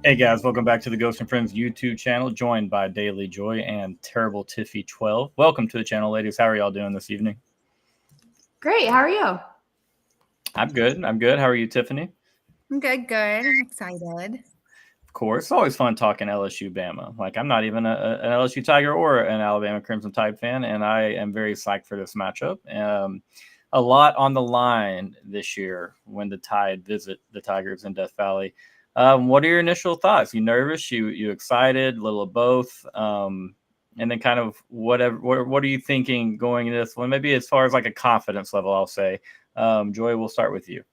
Hey guys, welcome back to the Ghost and Friends YouTube channel, joined by Daily Joy and Terrible Tiffy 12. Welcome to the channel, ladies. How are y'all doing this evening? Great. How are you? I'm good. How are you, Tiffany? I'm good. I'm excited. Of course. It's always fun talking LSU Bama. Like, I'm not even an LSU Tiger or an Alabama Crimson Tide fan, and I am very psyched for this matchup. A lot on the line this year when the Tide visit the Tigers in Death Valley. What are your initial thoughts? You nervous? You excited? A little of both? And then kind of what are you thinking going into this one? Maybe as far as like a confidence level, I'll say. Joy, we'll start with you.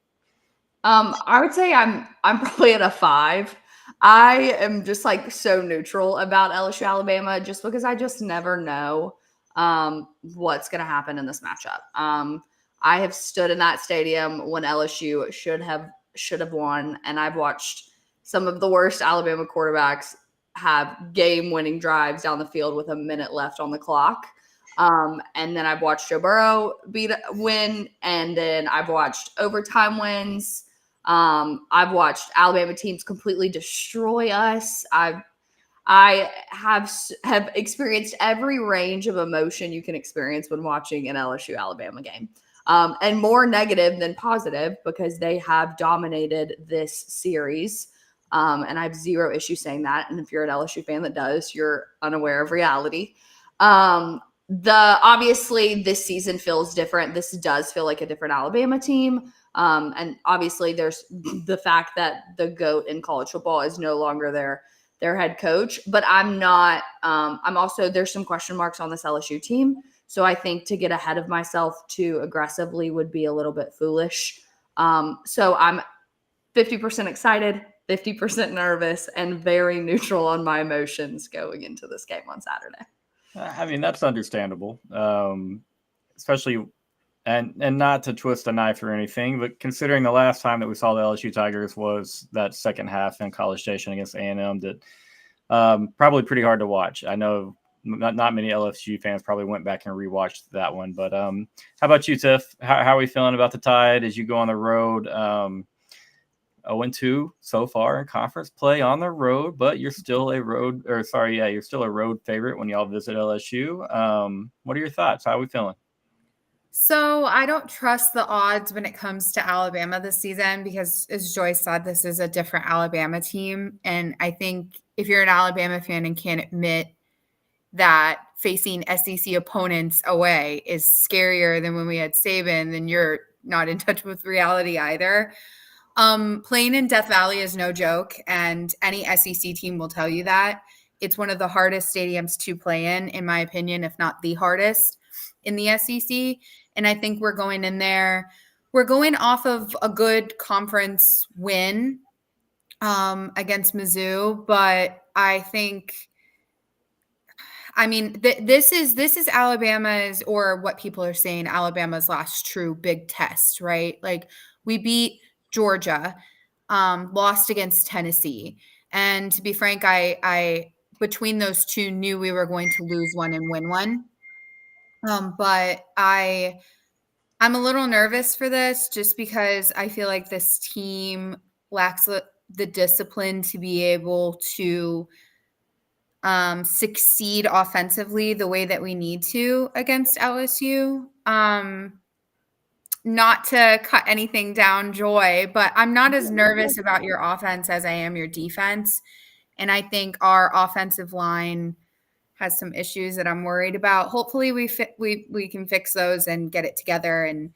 I would say I'm probably at a 5. I am just like so neutral about LSU Alabama just because I just never know what's going to happen in this matchup. I have stood in that stadium when LSU should have won, and I've watched some of the worst Alabama quarterbacks have game-winning drives down the field with a minute left on the clock. And then I've watched Joe Burrow win, and then I've watched overtime wins. I've watched Alabama teams completely destroy us. I have experienced every range of emotion you can experience when watching an LSU Alabama game. And more negative than positive because they have dominated this series. And I have zero issue saying that. And if you're an LSU fan that does, you're unaware of reality. Obviously this season feels different. This does feel like a different Alabama team. And obviously there's the fact that the GOAT in college football is no longer their head coach, but I'm not, I'm also, there's some question marks on this LSU team. So I think to get ahead of myself too aggressively would be a little bit foolish. So I'm 50% excited, 50% nervous, and very neutral on my emotions going into this game on Saturday. I mean, that's understandable, especially, and not to twist a knife or anything, but considering the last time that we saw the LSU Tigers was that second half in College Station against A&M, that probably pretty hard to watch. I know not many LSU fans probably went back and rewatched that one, but how about you, Tiff? How are we feeling about the Tide as you go on the road? 0-2 so far in conference play on the road, but you're still a road favorite when y'all visit LSU. What are your thoughts? How are we feeling? So I don't trust the odds when it comes to Alabama this season because, as Joyce said, this is a different Alabama team. And I think if you're an Alabama fan and can't admit that facing SEC opponents away is scarier than when we had Saban, then you're not in touch with reality either. Playing in Death Valley is no joke, and any SEC team will tell you that. It's one of the hardest stadiums to play in my opinion, if not the hardest in the SEC. And I think we're going in there. We're going off of a good conference win against Mizzou, but I think, I mean, this is Alabama's, or what people are saying, Alabama's last true big test, right? Like, we beat Georgia, lost against Tennessee. And to be frank, I between those two knew we were going to lose one and win one. But I'm a little nervous for this just because I feel like this team lacks the discipline to be able to succeed offensively the way that we need to against LSU. Not to cut anything down, Joy, but I'm not as nervous about your offense as I am your defense. And I think our offensive line has some issues that I'm worried about. Hopefully we can fix those and get it together, and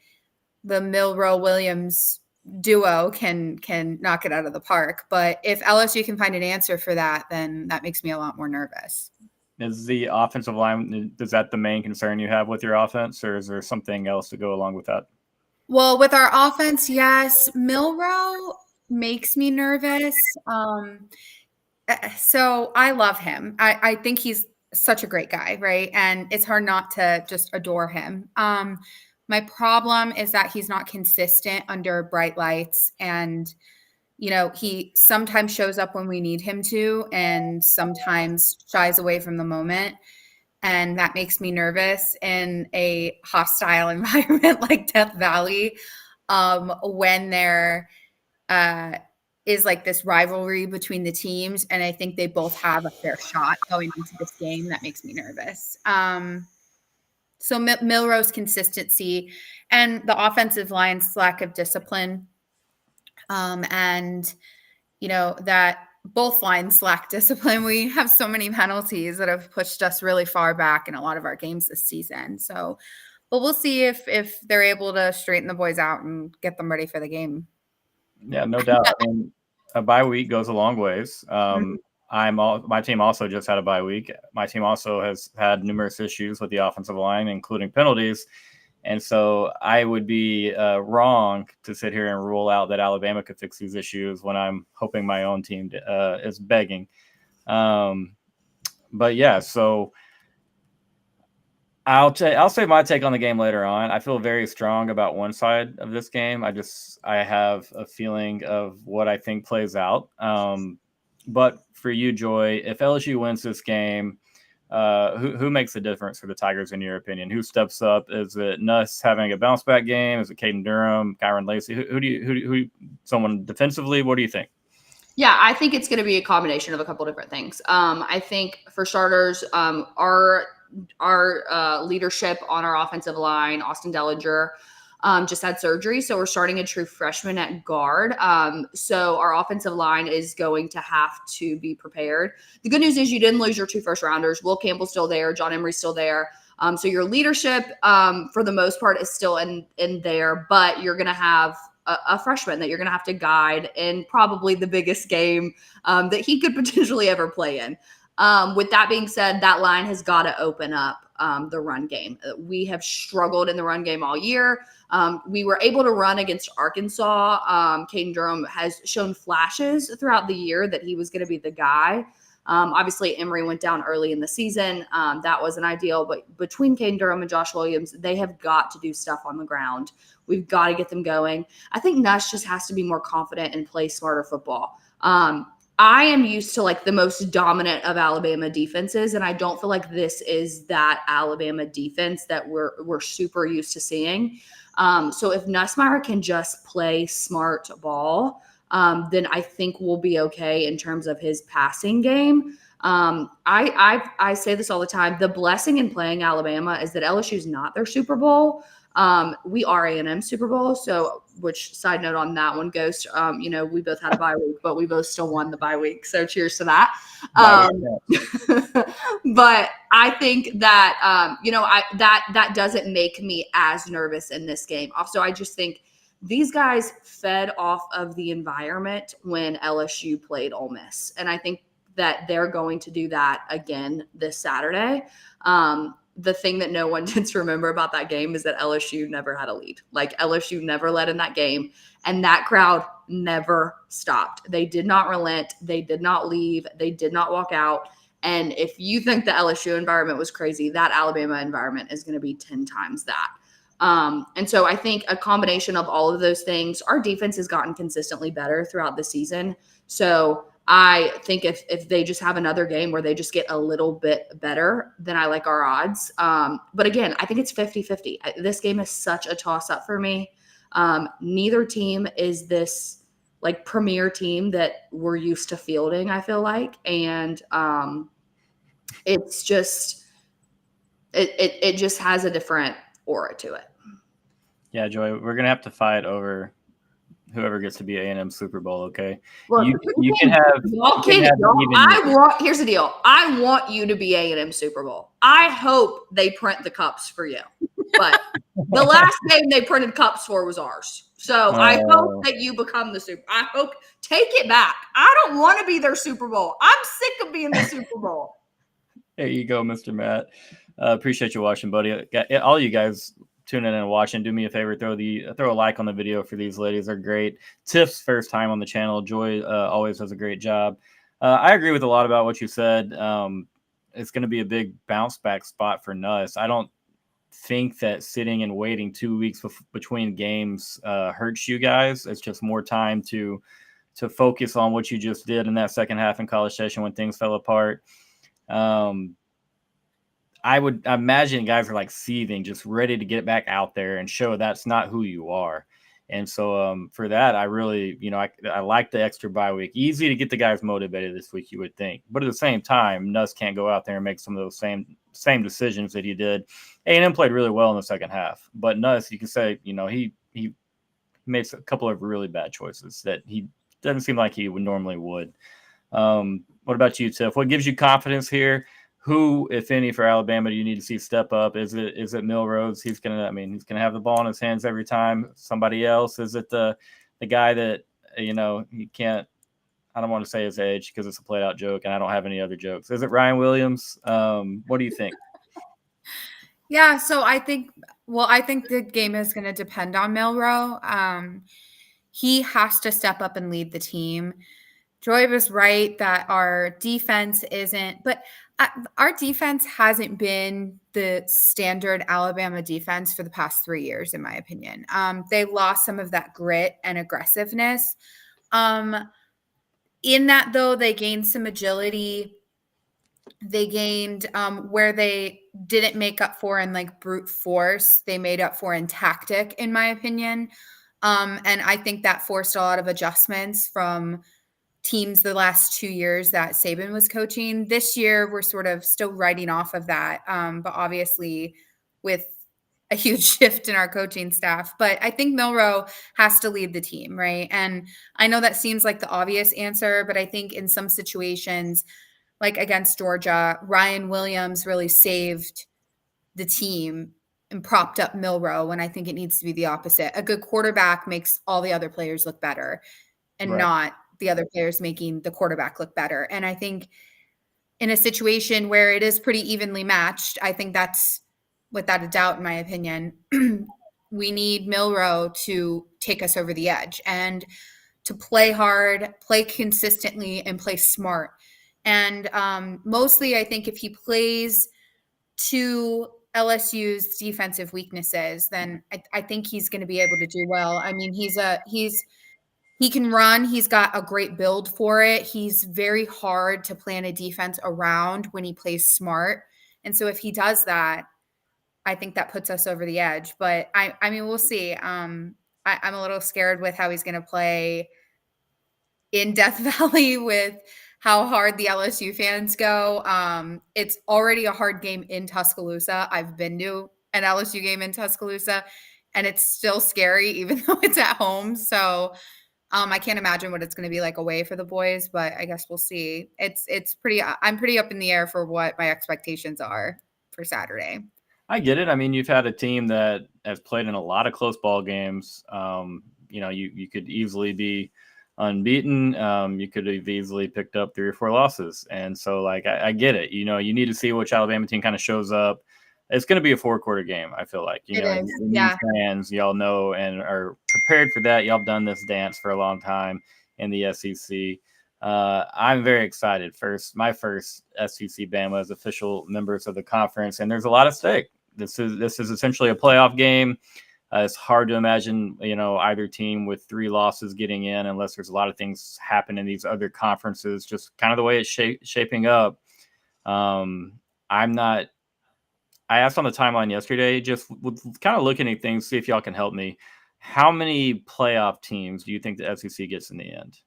the Milroe-Williams duo can knock it out of the park. But if LSU can find an answer for that, then that makes me a lot more nervous. Is the offensive line, is that the main concern you have with your offense, or is there something else to go along with that? Well, with our offense, yes. Milroe makes me nervous. So I love him. I think he's such a great guy, right? And it's hard not to just adore him. My problem is that he's not consistent under bright lights, and he sometimes shows up when we need him to, and sometimes shies away from the moment. And that makes me nervous in a hostile environment like Death Valley, when there is like this rivalry between the teams, and I think they both have a fair shot going into this game. That makes me nervous. So Milrose consistency and the offensive line's lack of discipline, and that both lines lack discipline. We have so many penalties that have pushed us really far back in a lot of our games this season. So, but we'll see if they're able to straighten the boys out and get them ready for the game. Yeah, no doubt. I mean, a bye week goes a long ways. My team also just had a bye week. My team also has had numerous issues with the offensive line, including penalties. And so I would be wrong to sit here and rule out that Alabama could fix these issues when I'm hoping my own team is begging. But yeah, so I'll say my take on the game later on. I feel very strong about one side of this game. I have a feeling of what I think plays out. But for you, Joy, if LSU wins this game, who makes the difference for the Tigers in your opinion? Who steps up? Is it Nuss having a bounce back game? Is it Caden Durham, Kyron Lacey? Who someone defensively? What do you think? Yeah, I think it's going to be a combination of a couple different things. I think for starters, our leadership on our offensive line, Austin Dellinger, just had surgery. So we're starting a true freshman at guard. So our offensive line is going to have to be prepared. The good news is you didn't lose your 2 first rounders. Will Campbell's still there. John Emery's still there. So your leadership, for the most part, is still in there, but you're going to have a freshman that you're going to have to guide in probably the biggest game that he could potentially ever play in. With that being said, that line has got to open up the run game. We have struggled in the run game all year. We were able to run against Arkansas. Caden Durham has shown flashes throughout the year that he was going to be the guy. Obviously, Emery went down early in the season. That wasn't ideal. But between Caden Durham and Josh Williams, they have got to do stuff on the ground. We've got to get them going. I think Nuss just has to be more confident and play smarter football. I am used to like the most dominant of Alabama defenses, and I don't feel like this is that Alabama defense that we're super used to seeing. So if Nussmeier can just play smart ball, then I think we'll be okay in terms of his passing game. I say this all the time. The blessing in playing Alabama is that LSU is not their Super Bowl. We are A&M Super Bowl. So, which side note on that one, Ghost, we both had a bye week, but we both still won the bye week. So cheers to that. But I think that, that doesn't make me as nervous in this game. Also, I just think these guys fed off of the environment when LSU played Ole Miss. And I think that they're going to do that again this Saturday. The thing that no one tends to remember about that game is that LSU never had a lead. Like LSU never led in that game, and that crowd never stopped. They did not relent. They did not leave. They did not walk out. And if you think the LSU environment was crazy, that Alabama environment is going to be 10 times that. And so I think a combination of all of those things, our defense has gotten consistently better throughout the season. So I think if they just have another game where they just get a little bit better, then I like our odds. But again, I think it's 50-50. This game is such a toss-up for me. Neither team is this like premier team that we're used to fielding, I feel like. And it's just it just has a different aura to it. Yeah, Joy, we're gonna have to fight over whoever gets to be A&M Super Bowl. Okay, Look, you can have. Here's the deal. I want you to be A&M Super Bowl. I hope they print the cups for you. But the last game they printed cups for was ours. So I hope that you become the Super. I hope take it back. I don't want to be their Super Bowl. I'm sick of being the Super Bowl. There you go, Mr. Matt. Appreciate you watching, buddy. All you guys tuning in and watching, do me a favor, throw a like on the video for these ladies. They're great. Tiff's first time on the channel. Joy always does a great job. I agree with a lot about what you said. It's going to be a big bounce back spot for Nuss. I don't think that sitting and waiting 2 weeks between games hurts you guys. It's just more time to focus on what you just did in that second half in College Station when things fell apart. I would imagine guys are like seething, just ready to get back out there and show that's not who you are. And so for that, I really, I like the extra bye week. Easy to get the guys motivated this week, you would think. But at the same time, Nuss can't go out there and make some of those same decisions that he did. A&M played really well in the second half. But Nuss, you can say, he made a couple of really bad choices that he doesn't seem like he would normally would. What about you, Tiff? What gives you confidence here? Who, if any, for Alabama do you need to see step up? Is it Milrose? He's gonna have the ball in his hands every time. Somebody else? Is it the guy that he can't? I don't want to say his age because it's a played out joke, and I don't have any other jokes. Is it Ryan Williams? What do you think? Yeah, so I think the game is going to depend on Milroe. He has to step up and lead the team. Joy was right that our defense isn't, but our defense hasn't been the standard Alabama defense for the past 3 years, in my opinion. They lost some of that grit and aggressiveness. In that, though, they gained some agility. They gained where they didn't make up for in like brute force. They made up for in tactic, in my opinion. And I think that forced a lot of adjustments from teams the last 2 years that Saban was coaching. This year, we're sort of still riding off of that, but obviously with a huge shift in our coaching staff. But I think Milroe has to lead the team, right? And I know that seems like the obvious answer, but I think in some situations, like against Georgia, Ryan Williams really saved the team and propped up Milroe when I think it needs to be the opposite. A good quarterback makes all the other players look better and Right. not the other players making the quarterback look better. And I think in a situation where it is pretty evenly matched, I think that's without a doubt, in my opinion, we need Milroe to take us over the edge and to play hard, play consistently, and play smart. And mostly, I think if he plays to LSU's defensive weaknesses, then I think he's going to be able to do well. I mean, he can run. He's got a great build for it. He's very hard to plan a defense around when he plays smart. And so if he does that, I think that puts us over the edge. But I mean, we'll see. I'm a little scared with how he's going to play in Death Valley with how hard the LSU fans go. It's already a hard game in Tuscaloosa. I've been to an LSU game in Tuscaloosa, and it's still scary, even though it's at home. So I can't imagine what it's going to be like away for the boys, but I guess we'll see. I'm pretty up in the air for what my expectations are for Saturday. I get it. I mean, you've had a team that has played in a lot of close ball games. You could easily be unbeaten. You could have easily picked up 3 or 4 losses. And so, like, I get it. You need to see which Alabama team kind of shows up. It's going to be a 4-quarter game, I feel like. Fans, y'all know and are prepared for that. Y'all have done this dance for a long time in the SEC. I'm very excited. My first SEC Bama as official members of the conference, and there's a lot at stake. This is essentially a playoff game. It's hard to imagine, either team with 3 losses getting in unless there's a lot of things happen in these other conferences, just kind of the way it's shaping up. I asked on the timeline yesterday, just kind of looking at things, see if y'all can help me. How many playoff teams do you think the SEC gets in the end?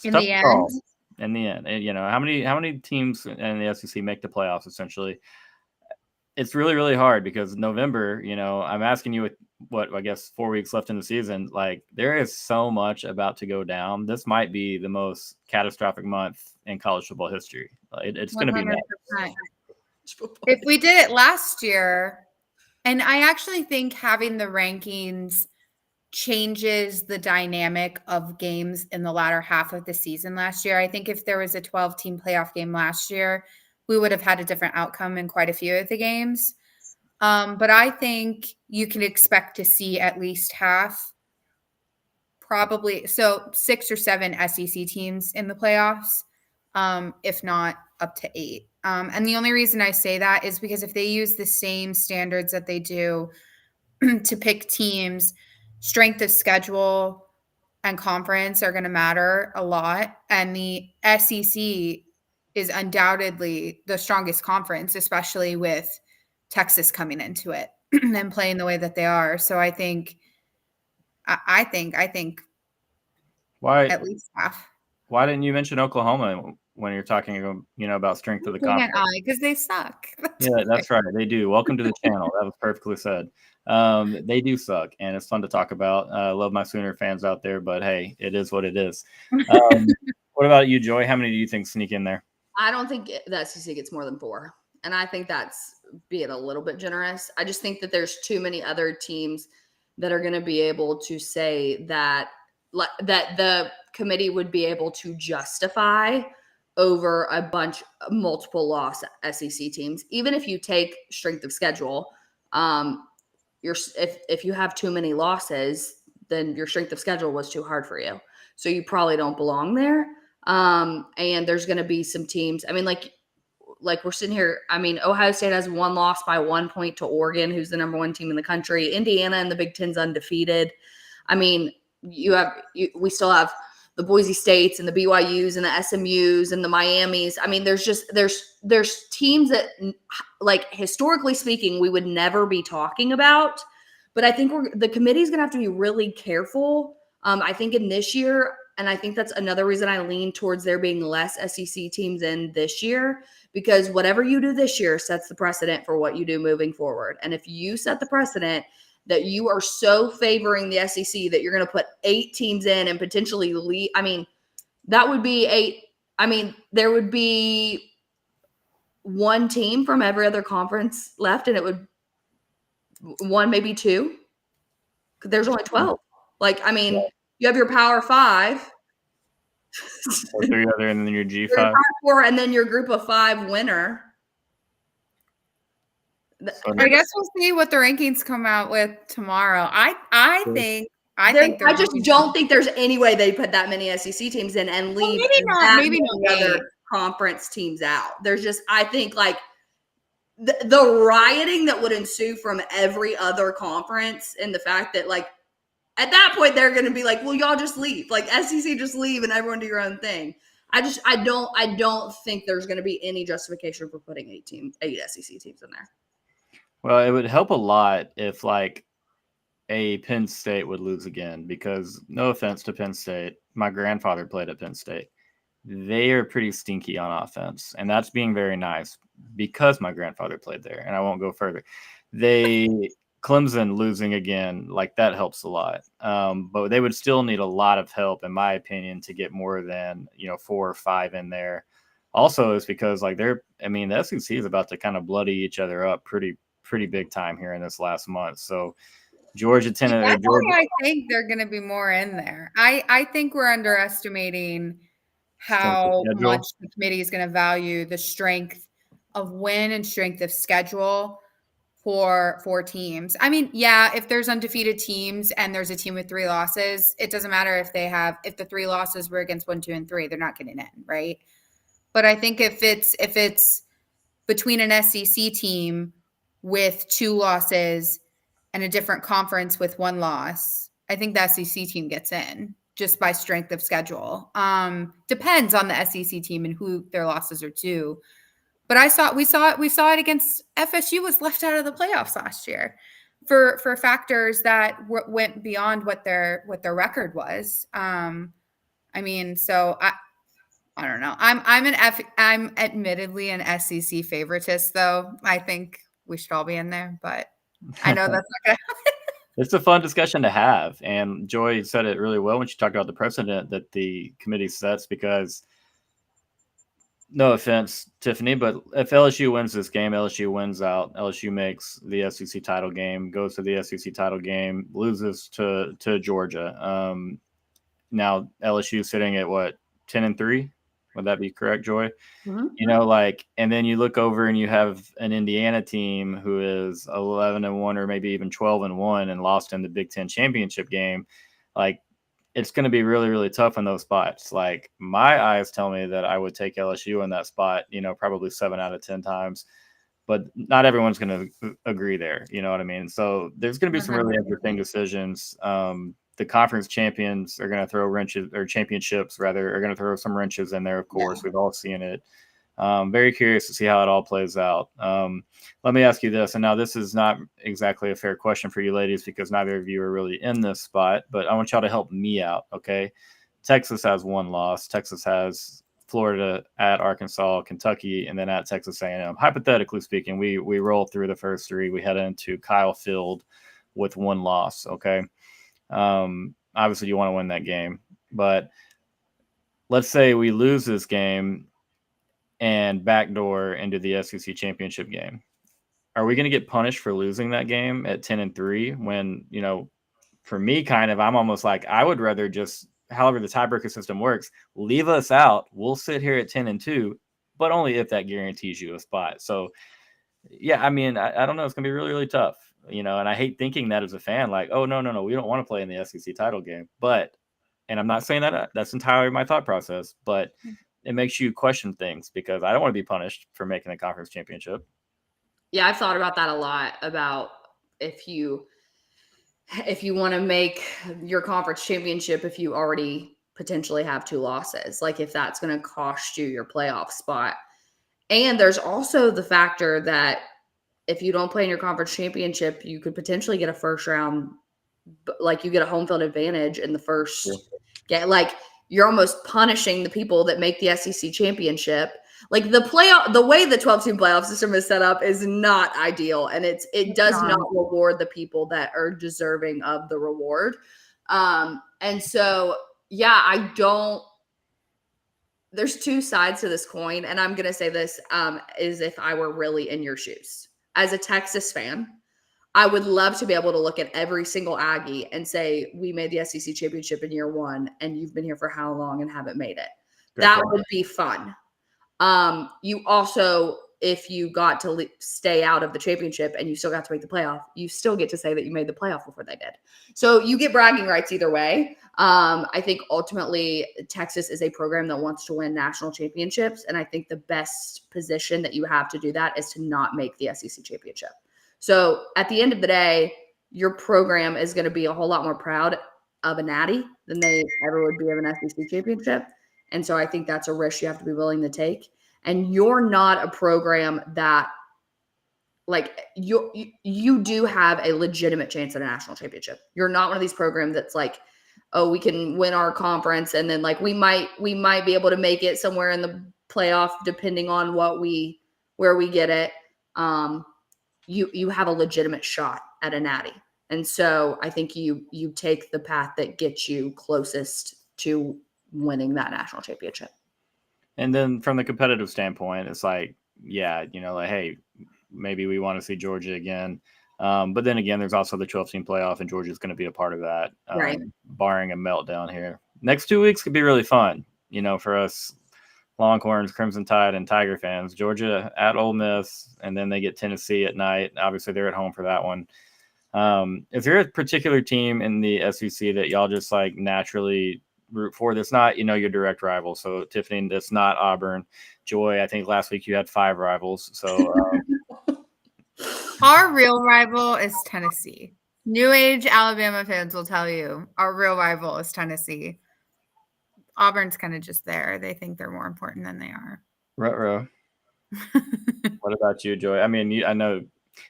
In the end? In the end, how many teams in the SEC make the playoffs? Essentially, it's really, really hard because November. I'm asking you with what I guess 4 weeks left in the season. Like, there is so much about to go down. This might be the most catastrophic month in college football history. It's going to be nuts. If we did it last year, and I actually think having the rankings changes the dynamic of games in the latter half of the season last year. I think if there was a 12-team playoff game last year, we would have had a different outcome in quite a few of the games. But I think you can expect to see at least half, probably, so 6 or 7 SEC teams in the playoffs. if not up to 8. And the only reason I say that is because if they use the same standards that they do to pick teams, strength of schedule and conference are going to matter a lot. And the SEC is undoubtedly the strongest conference, especially with Texas coming into it and playing the way that they are. So I think Why at least half. why didn't you mention Oklahoma when you're talking, about strength of the conference? Because they suck. Yeah, that's right. They do. Welcome to the channel. That was perfectly said. They do suck, and it's fun to talk about. I love my Sooner fans out there, but hey, it is what it is. What about you, Joy? How many do you think sneak in there? I don't think the SEC gets more than 4. And I think that's being a little bit generous. I just think that there's too many other teams that are going to be able to say that the committee would be able to justify over multiple loss SEC teams. Even if you take strength of schedule, if you have too many losses, then your strength of schedule was too hard for you. So you probably don't belong there. And there's going to be some teams. I mean, like we're sitting here. I mean, Ohio State has 1 loss by 1 point to Oregon, who's the number 1 team in the country. Indiana in the Big Ten's undefeated. I mean, we still have the Boise States and the BYUs and the SMUs and the Miamis. I mean, there's teams that, like, historically speaking, we would never be talking about. But I think the committee's going to have to be really careful. I think in this year, and I think that's another reason I lean towards there being less SEC teams in this year, because whatever you do this year sets the precedent for what you do moving forward. And if you set the precedent that you are so favoring the SEC that you're going to put 8 teams in and potentially leave, I mean, that would be 8. I mean, there would be 1 team from every other conference left, and it would 1, maybe 2. There's only 12. Like, I mean, you have your Power 5. Or 3 other, and then your G5. 4, and then your group of 5 winner. So I guess we'll see what the rankings come out with tomorrow. I just don't think there's any way they put that many SEC teams in and leave maybe not other conference teams out. There's just, I think, like, the rioting that would ensue from every other conference, and the fact that, like, at that point they're going to be like, well, y'all just leave, like, SEC just leave and everyone do your own thing. I don't think there's going to be any justification for putting 8 SEC teams in there. Well, it would help a lot if, like, a Penn State would lose again, because no offense to Penn State, my grandfather played at Penn State. They are pretty stinky on offense, and that's being very nice because my grandfather played there, and I won't go further. Clemson losing again, like, that helps a lot. But they would still need a lot of help, in my opinion, to get more than, 4 or 5 in there. Also, it's because, like, the SEC is about to kind of bloody each other up pretty big time here in this last month. So Georgia, Tennessee. I think they're going to be more in there. I think we're underestimating how much the committee is going to value the strength of win and strength of schedule for teams. I mean, yeah, if there's undefeated teams and there's a team with 3 losses, it doesn't matter if the 3 losses were against 1, 2, and 3, they're not getting in, right? But I think if it's between an SEC team with 2 losses and a different conference with 1 loss, I think the SEC team gets in just by strength of schedule. Depends on the SEC team and who their losses are to. But we saw it against FSU, was left out of the playoffs last year for factors that went beyond what their record was. I mean, so I don't know. I'm admittedly an SEC favoritist, though. I think we should all be in there, but I know that's not going to happen. It's a fun discussion to have. And Joy said it really well when she talked about the precedent that the committee sets, because, no offense, Tiffany, but if LSU wins this game, LSU wins out. LSU makes the SEC title game, goes to the SEC title game, loses to Georgia. Now LSU sitting at what, 10-3? Would that be correct, Joy? Mm-hmm. And then you look over and you have an Indiana team who is 11-1 or maybe even 12-1 and lost in the Big Ten championship game. Like, it's going to be really, really tough in those spots. Like my eyes tell me that I would take LSU in that spot, probably 7 out of 10 times, but not everyone's going to agree there. You know what I mean? So there's going to be some really 100%. interesting decisions. The conference champions are going to throw wrenches, or championships rather, are going to throw some wrenches in there. Of course, we've all seen it. Very curious to see how it all plays out. Let me ask you this, and now this is not exactly a fair question for you ladies because neither of you are really in this spot, but I want y'all to help me out, okay? Texas has 1 loss. Texas has Florida, at Arkansas, Kentucky, and then at Texas A&M. Hypothetically speaking, we roll through the first 3. We head into Kyle Field with 1 loss, okay? Obviously, you want to win that game, but let's say we lose this game and backdoor into the SEC championship game. Are we going to get punished for losing that game at 10-3 when, for me, kind of, I'm almost like, I would rather just, however the tiebreaker system works, leave us out. We'll sit here at 10-2, but only if that guarantees you a spot. So, yeah, I mean, I don't know. It's going to be really, really tough, and I hate thinking that as a fan, like, oh, no, we don't want to play in the SEC title game. But, and I'm not saying that that's entirely my thought process, but it makes you question things because I don't want to be punished for making the conference championship. Yeah, I've thought about that a lot, about if you want to make your conference championship, if you already potentially have 2 losses, like if that's going to cost you your playoff spot. And there's also the factor that if you don't play in your conference championship, you could potentially get a first round, like you get a home field advantage in the first game. Like you're almost punishing the people that make the SEC championship. Like the way the 12-team playoff system is set up is not ideal, and it does not reward the people that are deserving of the reward. And so, yeah, there's 2 sides to this coin, and I'm gonna say this is if I were really in your shoes as a Texas fan, I would love to be able to look at every single Aggie and say, we made the SEC championship in year 1, and you've been here for how long and haven't made it. That would be fun. You also, if you got to stay out of the championship and you still got to make the playoff, you still get to say that you made the playoff before they did. So you get bragging rights either way. I think ultimately Texas is a program that wants to win national championships. And I think the best position that you have to do that is to not make the SEC championship. So at the end of the day, your program is going to be a whole lot more proud of a natty than they ever would be of an SEC championship. And so I think that's a risk you have to be willing to take. And you're not a program that, like, you do have a legitimate chance at a national championship. You're not one of these programs that's like, oh, we can win our conference and then like we might be able to make it somewhere in the playoff depending on where we get it. You have a legitimate shot at a natty. And so I think you take the path that gets you closest to winning that national championship. And then from the competitive standpoint, it's like, yeah, like, hey, maybe we want to see Georgia again. But then again, there's also the 12-team playoff, and Georgia's going to be a part of that, right, barring a meltdown here. Next 2 weeks could be really fun, for us Longhorns, Crimson Tide, and Tiger fans. Georgia at Ole Miss, and then they get Tennessee at night. Obviously, they're at home for that one. Is there a particular team in the SEC that y'all just like naturally root for that's not, your direct rival? So Tiffany, that's not Auburn. Joy, I think last week you had 5 rivals. So our real rival is Tennessee. New age Alabama fans will tell you our real rival is Tennessee. Auburn's kind of just there. They think they're more important than they are. Ruh-roh. What about you, Joy? I mean, I know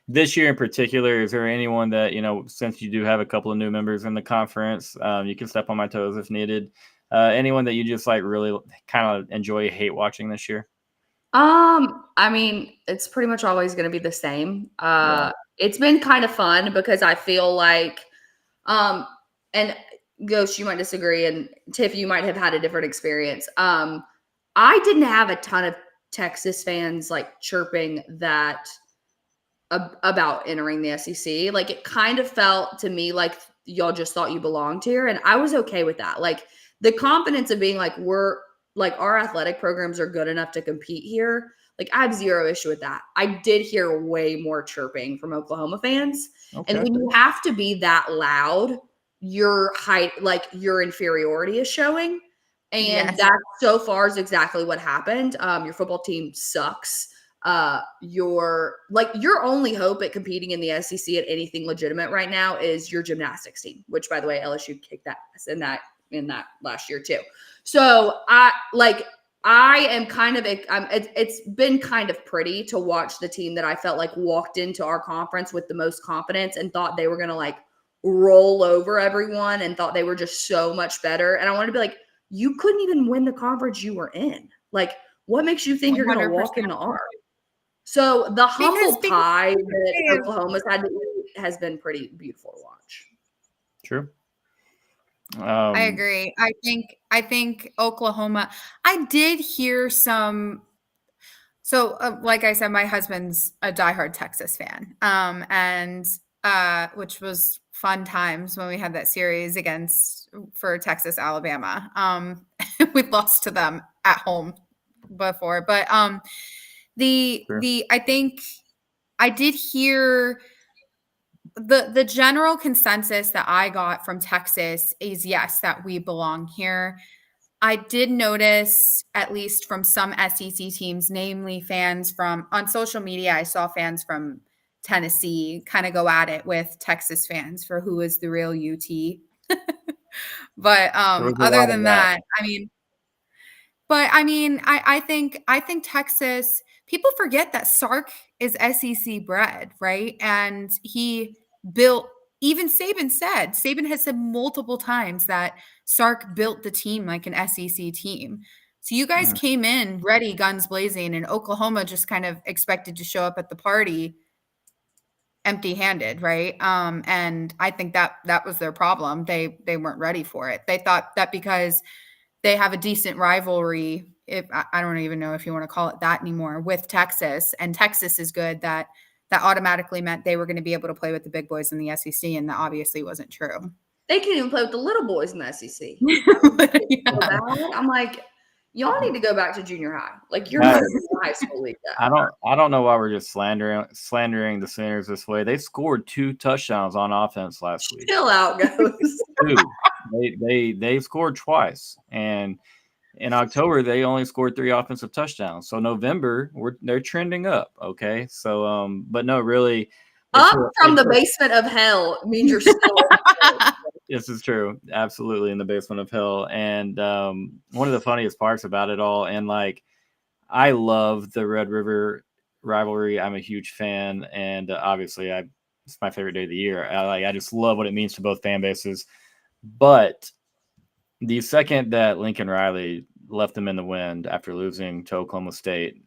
this year in particular, is there anyone that, since you do have a couple of new members in the conference, you can step on my toes if needed. Anyone that you just like really kind of enjoy, hate watching this year? I mean, it's pretty much always going to be the same. It's been kind of fun because I feel like, and Ghost, you might disagree, and Tiff, you might have had a different experience. I didn't have a ton of Texas fans like chirping that about entering the SEC. Like it kind of felt to me like y'all just thought you belonged here, and I was okay with that. Like the confidence of being like, our athletic programs are good enough to compete here. Like I have 0 issue with that. I did hear way more chirping from Oklahoma fans. Okay. And when you have to be that loud your height, like your inferiority is showing. And Yes. that so far is exactly what happened. Your football team sucks. Your only hope at competing in the SEC at anything legitimate right now is your gymnastics team, which by the way, LSU kicked that ass in that last year too. So I am kind of it's been kind of pretty to watch the team that I felt like walked into our conference with the most confidence and thought they were going to like roll over everyone and thought they were just so much better. And I wanted to be like, you couldn't even win the conference you were in. Like, what makes you think you're going to walk in the arm? So the humble pie that Oklahoma's had to eat has been pretty beautiful to watch. True. I agree. I think Oklahoma. I did hear some. So, like I said, my husband's a diehard Texas fan, and which was fun times when we had that series for Texas, Alabama. We've lost to them at home before, but I think I did hear the general consensus that I got from Texas is yes, that we belong here. I did notice, at least from some SEC teams, namely fans on social media, I saw fans from Tennessee kind of go at it with Texas fans for who is the real UT. But other than that, I think Texas, people forget that Sark is SEC bred, right? And even Saban has said multiple times that Sark built the team like an SEC team. So you guys came in ready, guns blazing, and Oklahoma just kind of expected to show up at the party empty-handed, right? And I think that was their problem. They weren't ready for it. They thought that because they have a decent rivalry, I don't even know if you want to call it that anymore, with Texas, and Texas is good, that automatically meant they were going to be able to play with the big boys in the SEC, and that obviously wasn't true. They can't even play with the little boys in the SEC. Yeah. I'm like, y'all need to go back to junior high. Like, you're not in the high school league. I don't know why we're just slandering the Sooners this way. They scored 2 touchdowns on offense last week. Chill out, guys. 2. They scored twice, and in October they only scored 3 offensive touchdowns. So November they're trending up. Okay, so but no, really, up from the basement of hell means you're still. This is true. Absolutely in the basement of hell. And one of the funniest parts about it all, and like, I love the Red River rivalry. I'm a huge fan. And obviously it's my favorite day of the year. I just love what it means to both fan bases. But the second that Lincoln Riley left them in the wind after losing to Oklahoma State,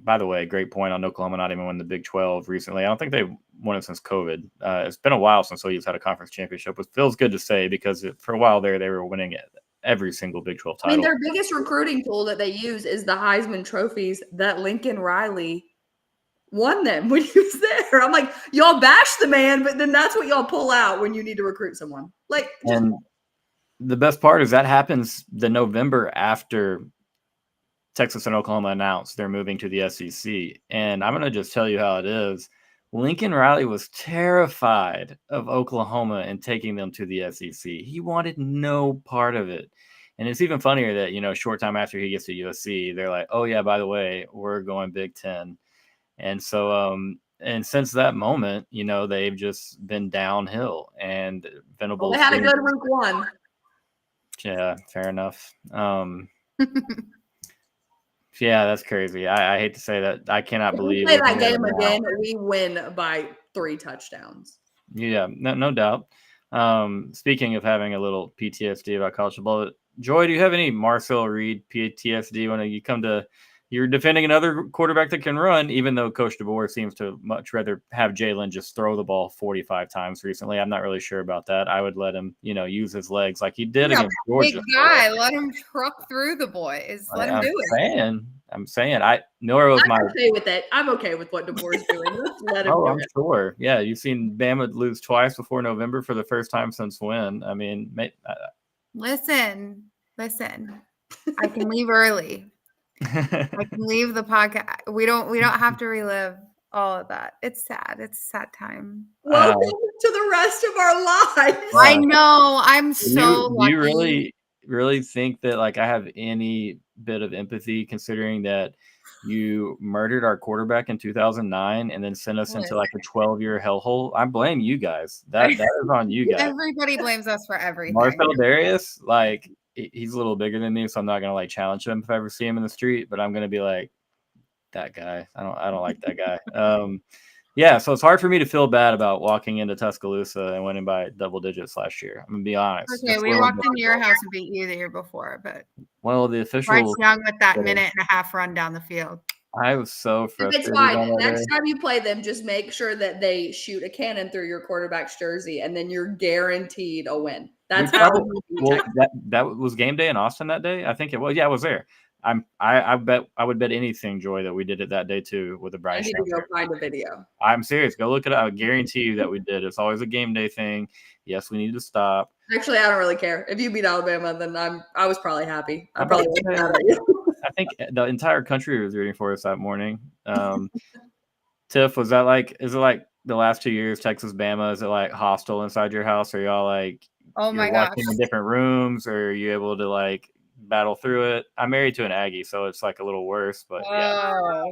by the way, great point on Oklahoma not even winning the Big 12 recently. I don't think they've won it since COVID. It's been a while since OU's had a conference championship, which feels good to say because for a while there, they were winning it every single Big 12 title. I mean, their biggest recruiting tool that they use is the Heisman trophies that Lincoln Riley won them when he was there. I'm like, y'all bash the man, but then that's what y'all pull out when you need to recruit someone. Like, and the best part is that happens the November after Texas and Oklahoma announced they're moving to the SEC. And I'm going to just tell you how it is. Lincoln Riley was terrified of Oklahoma and taking them to the SEC. He wanted no part of it. And it's even funnier that, short time after he gets to USC, they're like, oh, yeah, by the way, we're going Big Ten. And so, and since that moment, they've just been downhill. And Venables. They had a good week 1. Yeah, fair enough. Yeah, that's crazy. I hate to say that. I cannot believe we play that game again. We win by 3 touchdowns. Yeah, no doubt. Speaking of having a little PTSD about college football, Joy, do you have any Marcel Reed PTSD when you're defending another quarterback that can run, even though Coach DeBoer seems to much rather have Jalen just throw the ball 45 times recently? I'm not really sure about that. I would let him, use his legs like he did against Georgia. Big guy, let him truck through the boys. Let him do it. I'm saying Nora was I'm okay with it. I'm okay with what DeBoer's doing. Let's let him do I'm sure. Yeah, you've seen Bama lose twice before November for the first time since when? I mean, listen. I can leave early. I can leave the podcast. We don't have to relive all of that. It's sad. It's a sad time. Welcome to the rest of our lives. I know. I'm so Do lucky. you really think that like I have any bit of empathy considering that you murdered our quarterback in 2009 and then sent us into like a 12-year hellhole? I blame you guys. That is on you guys. Everybody blames us for everything. Marcel Darius, like he's a little bigger than me, so I'm not gonna like challenge him if I ever see him in the street, but I'm gonna be like, that guy. I don't like that guy. Yeah, so it's hard for me to feel bad about walking into Tuscaloosa and winning by double digits last year. I'm gonna be honest. Okay, we walked into your house and beat you the year before, but well, the official Bryce Young with that minute and a half run down the field. I was so frustrated. It's fine. Next time you play them, just make sure that they shoot a cannon through your quarterback's jersey, and then you're guaranteed a win. That's how. Well, that was game day in Austin that day. I think it was. Yeah, I was there. I bet I would bet anything, Joy, that we did it that day too with the Bryce. I need to go find a video. I'm serious. Go look it up. I guarantee you that we did. It's always a game day thing. Yes, we need to stop. Actually, I don't really care. If you beat Alabama, then I was probably happy. I probably I think the entire country was rooting for us that morning. Tiff, is it like the last 2 years, Texas Bama? Is it like hostile inside your house? Are y'all like watching in different rooms, or are you able to like battle through it? I'm married to an Aggie, so it's like a little worse, but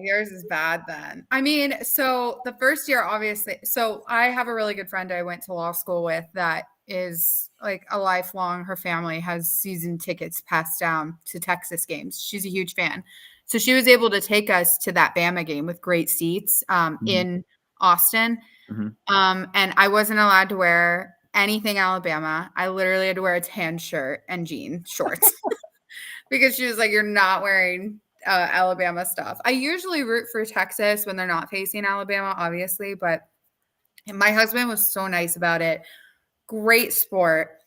yours is bad then. I mean, so the first year, obviously, so I have a really good friend I went to law school with that is like a lifelong, her family has season tickets passed down to Texas games. She's a huge fan. So she was able to take us to that Bama game with great seats in Austin. And I wasn't allowed to wear anything Alabama. I literally had to wear a tan shirt and jean shorts. Because she was like, you're not wearing Alabama stuff. I usually root for Texas when they're not facing Alabama, obviously. But my husband was so nice about it. Great sport.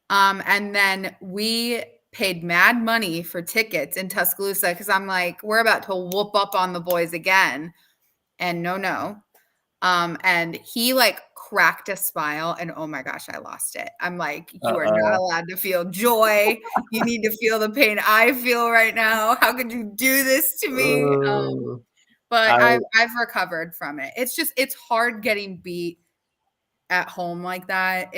And then we paid mad money for tickets in Tuscaloosa because I'm like, we're about to whoop up on the boys again. And no. And he like cracked a smile and oh my gosh, I lost it. I'm like, you are not allowed to feel joy. You need to feel the pain I feel right now. How could you do this to me? But I've recovered from it. It's hard getting beat at home like that.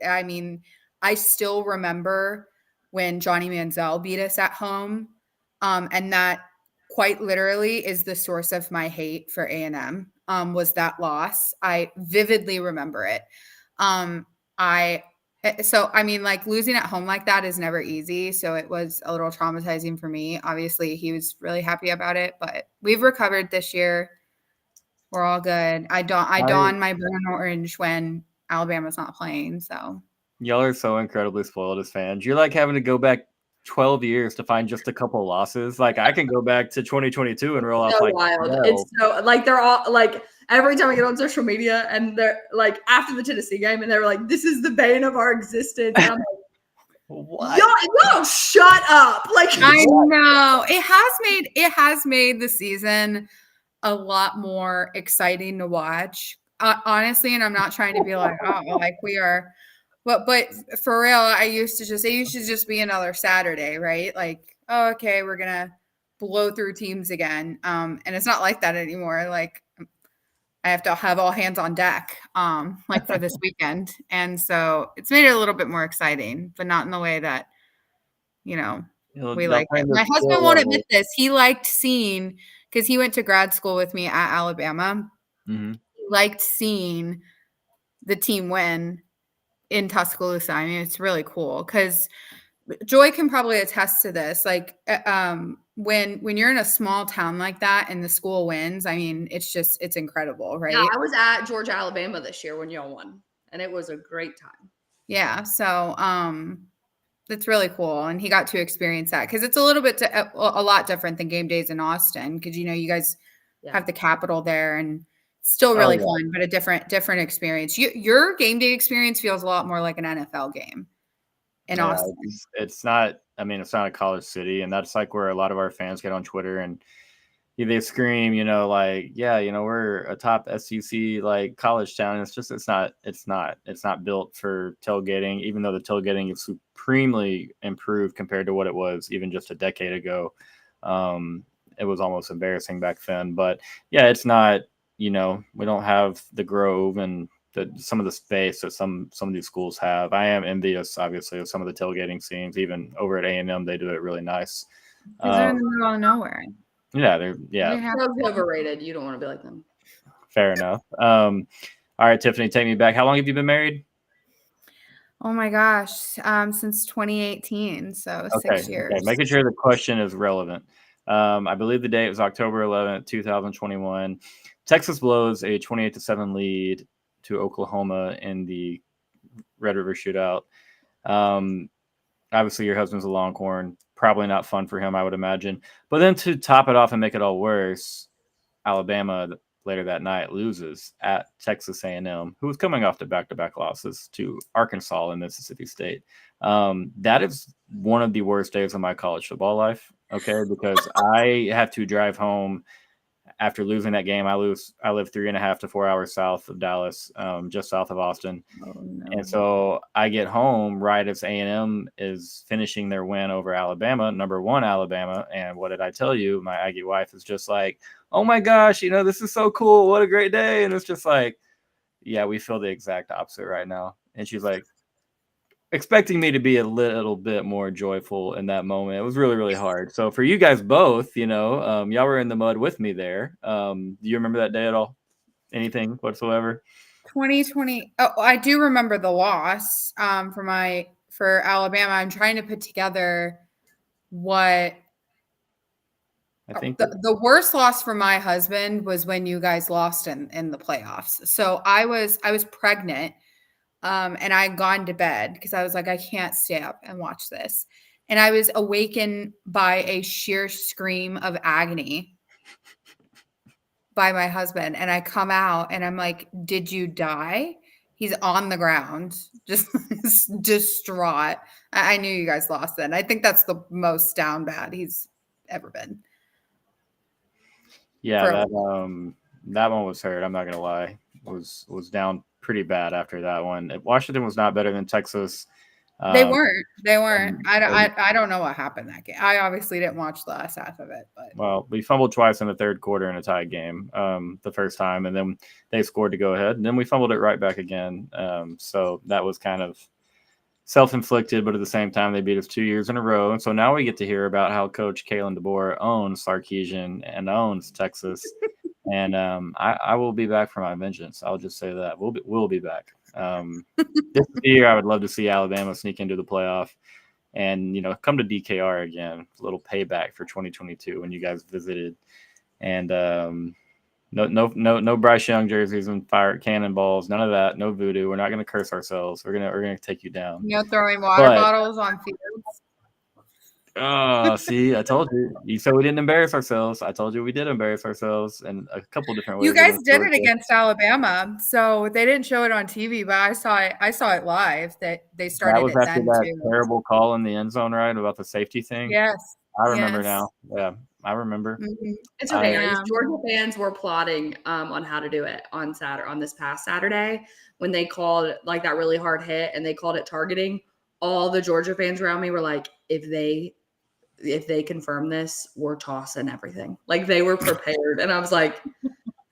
I mean, I still remember when Johnny Manziel beat us at home. And that quite literally is the source of my hate for A&M. Was that loss. I vividly remember it. So, I mean, like losing at home like that is never easy. So it was a little traumatizing for me. Obviously, he was really happy about it, but we've recovered this year. We're all good. I don my blue and orange when Alabama's not playing. So y'all are so incredibly spoiled as fans. You're like having to go back 12 years to find just a couple of losses. Like I can go back to 2022 and roll off like wild. It's so like they're all like every time I get on social media and they're like after the Tennessee game and they were like, this is the bane of our existence. And I'm like, what? Yo, shut up. Like I know. It has made the season a lot more exciting to watch. Honestly, and I'm not trying to be like, oh, like we are. But for real, it used to just be another Saturday, right? Like, oh, okay, we're gonna blow through teams again. And it's not like that anymore. Like I have to have all hands on deck, like for this weekend. And so it's made it a little bit more exciting, but not in the way that, we like it. My husband won't admit this. He liked seeing, because he went to grad school with me at Alabama. Mm-hmm. He liked seeing the team win in Tuscaloosa. I mean, it's really cool because Joy can probably attest to this. Like, when you're in a small town like that and the school wins, I mean, it's incredible, right? Yeah, I was at Georgia, Alabama this year when y'all won, and it was a great time. Yeah, so it's really cool, and he got to experience that because it's a little bit a lot different than game days in Austin because you guys have the Capitol there and. Still really fun, but a different experience. Your game day experience feels a lot more like an NFL game in Austin. It's not. I mean, it's not a college city, and that's like where a lot of our fans get on Twitter and they scream, like, yeah, we're a top SEC like college town. It's not built for tailgating, even though the tailgating is supremely improved compared to what it was even just a decade ago. It was almost embarrassing back then, but yeah, it's not. we don't have the Grove and some of the space that some of these schools have. I am envious, obviously, of some of the tailgating scenes. Even over at A&M, they do it really nice. Because they're in the middle of nowhere. Yeah, Grove's overrated. You don't want to be like them. Fair enough. All right, Tiffany, take me back. How long have you been married? Oh my gosh, since 2018, so 6 years. Okay. Making sure the question is relevant. I believe the date was October 11th, 2021. Texas blows a 28-7 lead to Oklahoma in the Red River Shootout. Obviously, your husband's a Longhorn. Probably not fun for him, I would imagine. But then to top it off and make it all worse, Alabama later that night loses at Texas A&M, who was coming off the back-to-back losses to Arkansas and Mississippi State. That is one of the worst days of my college football life, okay, because I have to drive home after losing that game. I live 3.5 to 4 hours south of Dallas, just south of Austin. Oh, no. And so I get home right as A&M is finishing their win over Alabama, number 1 Alabama. And what did I tell you? My Aggie wife is just like, oh my gosh, this is so cool. What a great day. And it's just like, yeah, we feel the exact opposite right now. And she's like, expecting me to be a little bit more joyful in that moment. It was really, really hard. So for you guys both, y'all were in the mud with me there. Do you remember that day at all? Anything whatsoever? 2020. Oh, I do remember the loss for Alabama. I'm trying to put together what I think the worst loss for my husband was when you guys lost in the playoffs. So I was pregnant, and I had gone to bed because I was like, I can't stay up and watch this. And I was awakened by a sheer scream of agony by my husband. And I come out and I'm like, did you die? He's on the ground, just distraught. I knew you guys lost then. I think that's the most down bad he's ever been. Yeah, that one was hurt. I'm not gonna lie, was down pretty bad after that one. Washington was not better than Texas. They weren't. I don't know what happened that game. I obviously didn't watch the last half of it, but well, we fumbled twice in the third quarter in a tie game. The first time, and then they scored to go ahead, and then we fumbled it right back again. So that was kind of self-inflicted, but at the same time, they beat us 2 years in a row. And so now we get to hear about how Coach Kalen DeBoer owns Sarkisian and owns Texas. And I will be back for my vengeance. I'll just say that we'll be back. This year, I would love to see Alabama sneak into the playoff and come to DKR again. A little payback for 2022 when you guys visited. And no Bryce Young jerseys and fire cannonballs, none of that. No voodoo. We're not going to curse ourselves. We're gonna take you down. Throwing water bottles on fields. Oh, see, I told you. You said we didn't embarrass ourselves. I told you we did embarrass ourselves in a couple different ways. You guys did it against Alabama, so they didn't show it on TV, but I saw it live. That they started. That was after that terrible call in the end zone, right, about the safety thing. Yes, I remember now. Yeah, I remember. Mm-hmm. It's hilarious. Georgia fans were plotting on how to do it on this past Saturday when they called like that really hard hit and they called it targeting. All the Georgia fans around me were like, if they confirm this, we're tossing everything. Like they were prepared. And I was like,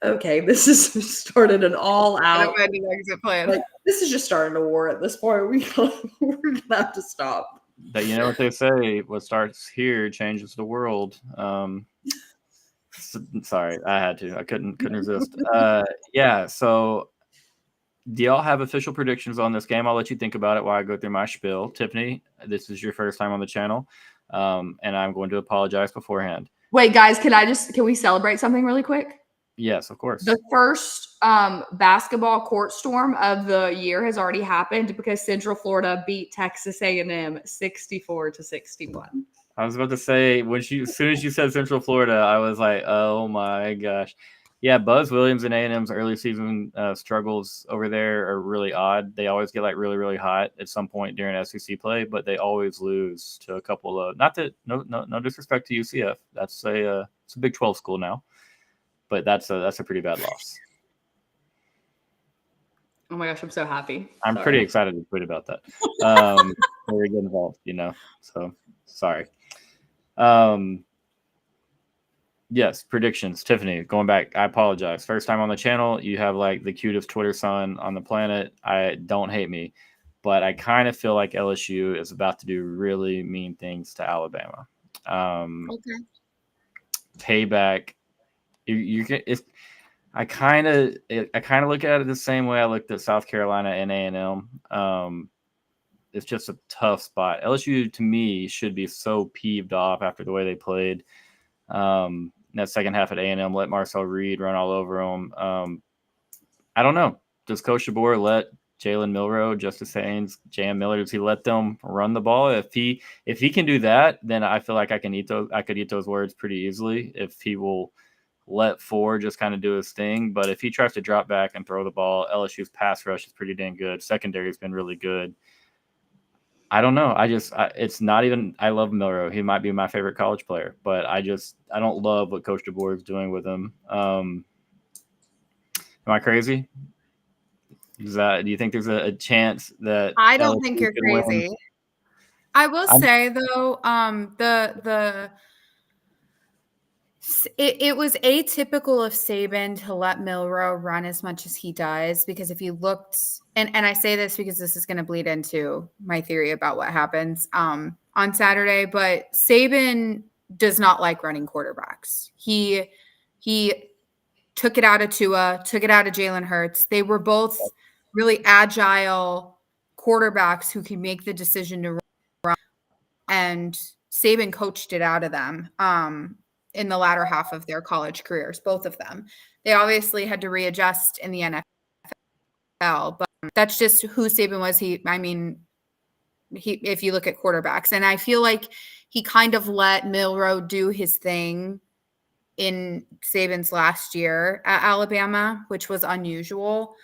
okay, this has started an all out exit plan. Like this is just starting a war at this point. We're gonna have to stop. But you know what they say, what starts here changes the world. Sorry, I had to. I couldn't resist. Yeah, so do y'all have official predictions on this game? I'll let you think about it while I go through my spiel. Tiffany, this is your first time on the channel. And I'm going to apologize beforehand. Wait, guys, can we celebrate something really quick? Yes, of course. The first basketball court storm of the year has already happened because Central Florida beat Texas A&M 64-61. I was about to say, as soon as you said Central Florida, I was like, oh my gosh. Yeah, Buzz Williams and A&M's early season struggles over there are really odd. They always get like really, really hot at some point during SEC play, but they always lose to a couple of no disrespect to UCF. It's a Big 12 school now, but that's a pretty bad loss. Oh my gosh, I'm so happy. I'm pretty excited to tweet about that. Very get involved, so sorry. Yes, predictions. Tiffany, going back, I apologize. First time on the channel, you have like the cutest Twitter son on the planet. I don't hate me, but I kind of feel like LSU is about to do really mean things to Alabama. Okay. Payback. You get if I kind of look at it the same way I looked at South Carolina and A&M. It's just a tough spot. LSU to me should be so peeved off after the way they played. That second half at A&M, let Marcel Reed run all over him. I don't know. Does Coach DeBoer let Jalen Milroe, Justice Haynes, Jam Miller, does he let them run the ball? If he can do that, then I feel like I could eat those words pretty easily. If he will let Ford just kind of do his thing, but if he tries to drop back and throw the ball, LSU's pass rush is pretty dang good. Secondary has been really good. I don't know. It's not even. I love Milroe. He might be my favorite college player, but I don't love what Coach DeBoer is doing with him. Am I crazy? Do you think there's a chance that I don't think LSU you're could win? crazy. I will say though, it was atypical of Saban to let Milroe run as much as he does, because if you looked, and I say this because this is going to bleed into my theory about what happens on Saturday, but Saban does not like running quarterbacks. He took it out of Tua, took it out of Jalen Hurts. They were both really agile quarterbacks who can make the decision to run, and Saban coached it out of them. In the latter half of their college careers, both of them. They obviously had to readjust in the NFL, but that's just who Saban was. If you look at quarterbacks, and I feel like he kind of let Milroe do his thing in Saban's last year at Alabama, which was unusual.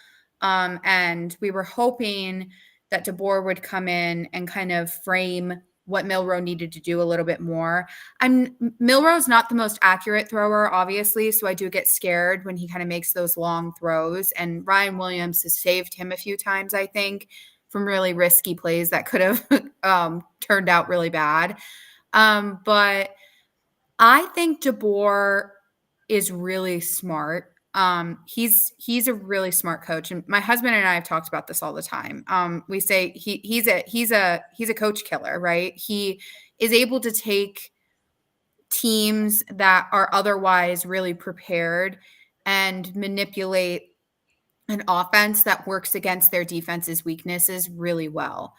And we were hoping that DeBoer would come in and kind of frame what Milroe needed to do a little bit more. Milroe's not the most accurate thrower, obviously, so I do get scared when he kind of makes those long throws. And Ryan Williams has saved him a few times, I think, from really risky plays that could have turned out really bad. But I think DeBoer is really smart. He's a really smart coach, and my husband and I have talked about this all the time. We say he's a coach killer, right? He is able to take teams that are otherwise really prepared and manipulate an offense that works against their defense's weaknesses really well.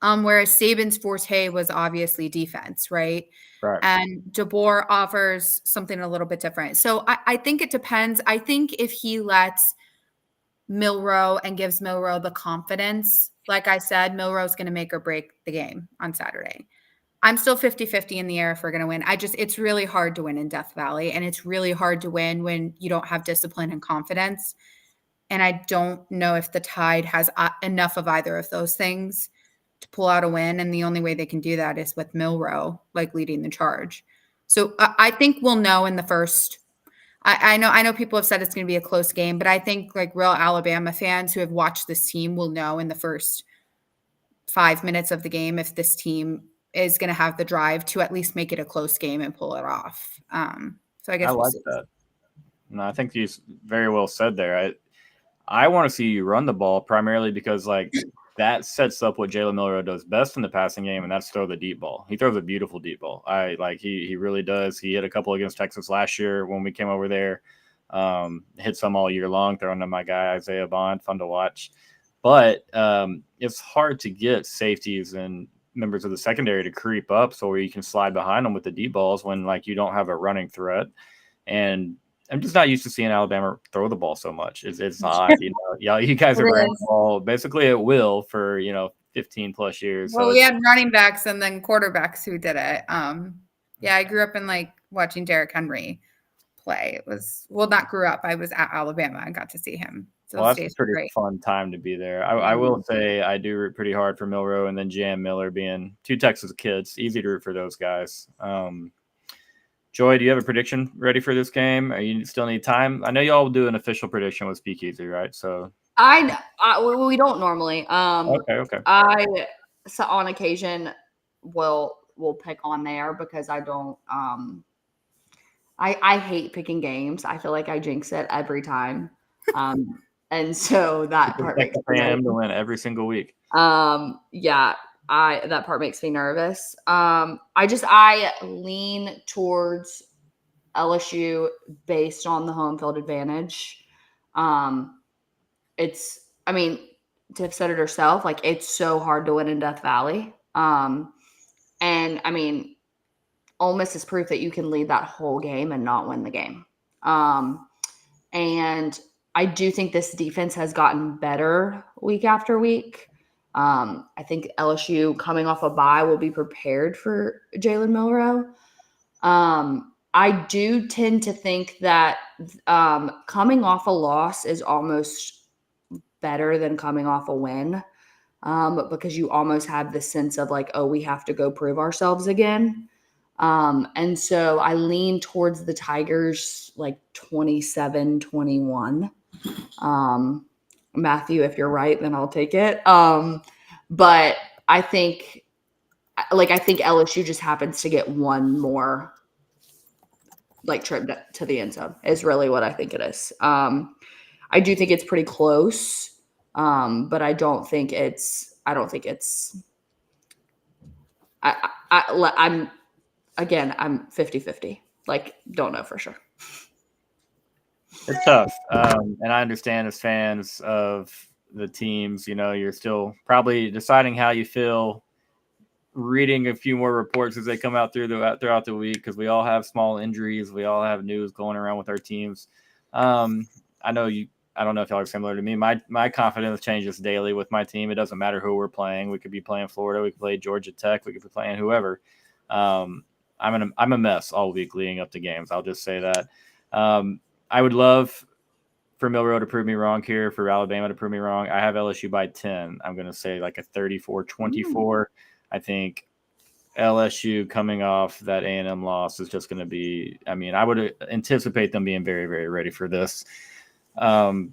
Whereas Saban's forte was obviously defense, right? Right. And DeBoer offers something a little bit different. So I think it depends. I think if he lets Milroe and gives Milroe the confidence, like I said, Milroe's going to make or break the game on Saturday. I'm still 50-50 in the air if we're going to win. It's really hard to win in Death Valley, and it's really hard to win when you don't have discipline and confidence. And I don't know if the Tide has enough of either of those things to pull out a win. And the only way they can do that is with Milroe, like, leading the charge. So I think we'll know in the first. I know people have said it's going to be a close game, but I think like real Alabama fans who have watched this team will know in the first 5 minutes of the game if this team is going to have the drive to at least make it a close game and pull it off. So I guess we'll see. That. No, I think you very well said there. I want to see you run the ball primarily because like that sets up what Jalen Milroe does best in the passing game, and that's throw the deep ball. He throws a beautiful deep ball. He really does. He hit a couple against Texas last year when we came over there. Hit some all year long, throwing to my guy Isaiah Bond, fun to watch. But it's hard to get safeties and members of the secondary to creep up so where you can slide behind them with the deep balls when like you don't have a running threat. And I'm just not used to seeing Alabama throw the ball so much. It's odd, you guys are running the ball basically at will for 15 plus years. Well, we had running backs and then quarterbacks who did it. Yeah, I grew up in like watching Derrick Henry play. It was not grew up. I was at Alabama and got to see him. So that's a pretty fun time to be there. I will say I do root pretty hard for Milroe and then Jam Miller being two Texas kids. Easy to root for those guys. Joy, do you have a prediction ready for this game? Or you still need time? I know y'all will do an official prediction with Speakeasy, right? So we don't normally. Okay. So on occasion will pick on there because I don't. I hate picking games. I feel like I jinx it every time. And so that part Expect makes the me fan to nervous. win every single week. Yeah, that part makes me nervous. I lean towards LSU based on the home field advantage. Um, I mean, Tiff said it herself, like it's so hard to win in Death Valley. And I mean, Ole Miss is proof that you can lead that whole game and not win the game. And I do think this defense has gotten better week after week. I think LSU coming off a bye will be prepared for Jalen Milroe. I do tend to think that coming off a loss is almost better than coming off a win, because you almost have the sense of like, oh, we have to go prove ourselves again. And so I lean towards the Tigers like 27-21. Matthew, if you're right, then I'll take it. But I think LSU just happens to get one more like trip to the end zone is really what I think it is. I do think it's pretty close. But I don't think it's I'm 50-50. Like, don't know for sure. It's tough. And I understand as fans of the teams, you're still probably deciding how you feel, reading a few more reports as they come out throughout the week, because we all have small injuries. We all have news going around with our teams. I don't know if y'all are similar to me. My confidence changes daily with my team. It doesn't matter who we're playing. We could be playing Florida. We could play Georgia Tech. We could be playing whoever. I'm a mess all week leading up to games. I'll just say that. I would love for Milroe to prove me wrong here, for Alabama to prove me wrong. I have LSU by 10. I'm going to say like a 34-24. I think LSU coming off that A&M loss is just going to be – I mean, I would anticipate them being very, very ready for this. The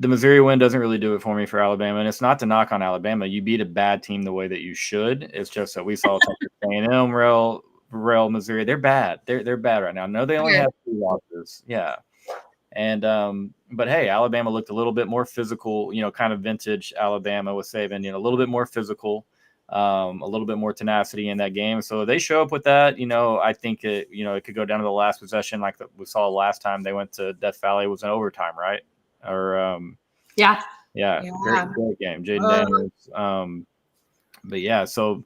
Missouri win doesn't really do it for me for Alabama, and it's not to knock on Alabama. You beat a bad team the way that you should. It's just that we saw Texas A&M, Rel, Missouri. They're bad. They're bad right now. No, they only have 2 losses. Yeah. And but hey, Alabama looked a little bit more physical, kind of vintage Alabama with Saban, a little bit more physical, a little bit more tenacity in that game. So they show up with that. I think it could go down to the last possession like we saw last time they went to Death Valley. It was an overtime, right? Or yeah. Great game, Jaden Daniels. But yeah, so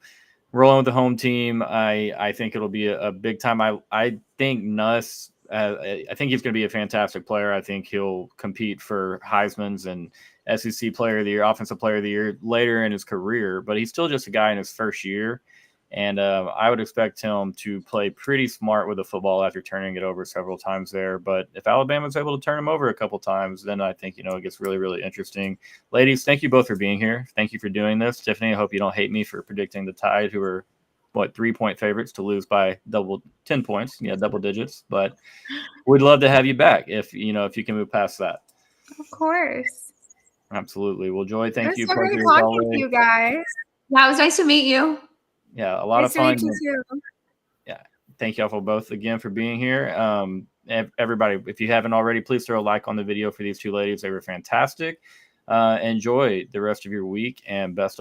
rolling with the home team, I think it'll be a big time. I think Nuss. I think he's going to be a fantastic player. I think he'll compete for Heisman's and SEC Player of the Year, Offensive Player of the Year later in his career. But he's still just a guy in his first year, and I would expect him to play pretty smart with the football after turning it over several times there. But if Alabama's able to turn him over a couple times, then I think it gets really, really interesting. Ladies, thank you both for being here. Thank you for doing this. Tiffany, I hope you don't hate me for predicting the Tide, who are 3-point favorites to lose by 10 points, double digits. But we'd love to have you back if you can move past that. Of course. Absolutely. Well, Joy, thank you. It was so great talking to you guys. Yeah, it was nice to meet you. Yeah, a lot of fun. Nice to meet you too. Yeah, thank y'all for both again for being here. Everybody, if you haven't already, please throw a like on the video for these 2 ladies. They were fantastic. Enjoy the rest of your week, and best of